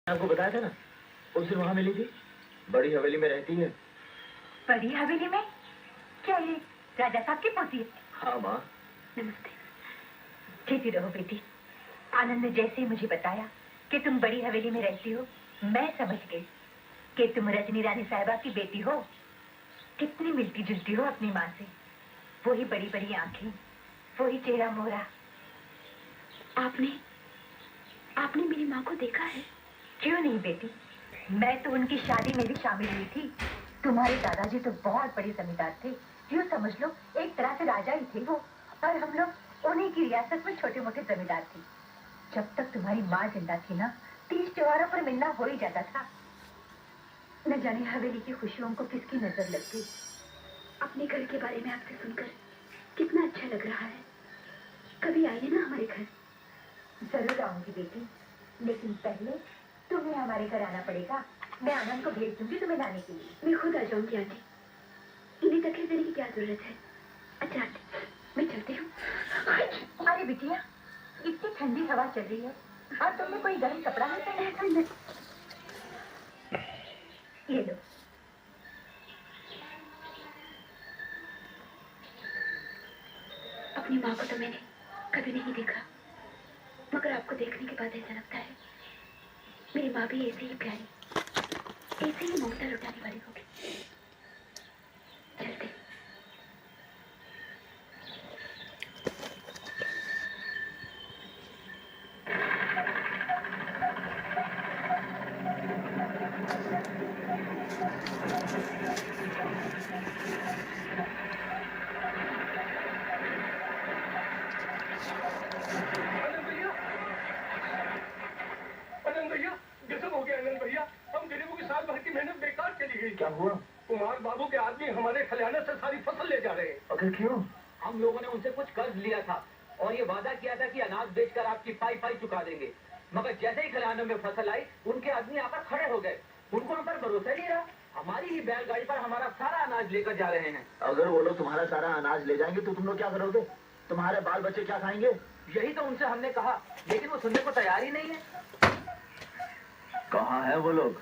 आपको बताया था ना, उस दिन वहाँ मिली थी। बड़ी हवेली में रहती है। बड़ी हवेली में? क्या ये राजा साहब की पोती है? हाँ माँ। नमस्ते। जीती रहो बेटी। आनंद ने जैसे ही मुझे बताया कि तुम बड़ी हवेली में रहती हो, मैं समझ गई कि तुम रजनी रानी साहिबा की बेटी हो। कितनी मिलती जुलती हो अपनी माँ से। वही बड़ी बड़ी आंखें, वही चेहरा मोहरा। आपने मेरी माँ को देखा है? क्यों नहीं बेटी, मैं तो उनकी शादी में भी शामिल हुई थी। तुम्हारे दादाजी तो बहुत बड़े जमींदार थे। यूँ समझ लो एक तरह से राजा ही थे वो, और हम लोग उन्हीं की रियासत में छोटे मोटे जमींदार थे। जब तक तुम्हारी माँ जिंदा थी ना, 30 त्योहारों पर मिलना हो ही जाता था। न जाने हवेली की खुशियों को किसकी नजर लग गई। अपने घर के बारे में आपसे सुनकर कितना अच्छा लग रहा है। कभी आइए ना हमारे घर। जरूर आऊंगी बेटी, लेकिन पहले तुम्हें हमारे घर आना पड़ेगा। मैं आनंद को भेज दूंगी तुम्हें लाने के लिए। मैं खुद आ जाऊंगी आंटी, इन्हें तकलीफ देने की क्या जरूरत है। अच्छा आंटी, मैं चलती हूँ। अरे बिटिया, इतनी ठंडी हवा चल रही है और तुमने कोई गर्म कपड़ा नहीं पहना है? ये लो। अपनी माँ को तो मैंने कभी नहीं देखा, मगर आपको देखने के बाद ऐसा लगता है मेरी माँ भी ऐसे ही प्यारी, ऐसे ही ममता लुटाने वाली होगी। चलते। क्या हुआ? कुमार बाबू के आदमी हमारे खलियाने से सारी फसल ले जा रहे हैं। आखिर क्यों? हम लोगों ने उनसे कुछ कर्ज लिया था और ये वादा किया था कि अनाज बेचकर आपकी पाई पाई चुका देंगे, मगर जैसे ही खलिहानों में फसल आई उनके आदमी आकर खड़े हो गए। उनको उन पर भरोसा नहीं रहा। हमारी ही बैलगाड़ी पर हमारा सारा अनाज लेकर जा रहे हैं। अगर वो लोग तुम्हारा सारा अनाज ले जाएंगे तो तुम लोग क्या करोगे? तुम्हारे बाल बच्चे क्या खाएंगे? यही तो उनसे हमने कहा, लेकिन वो सुनने को तैयार ही नहीं है। कहाँ है वो लोग?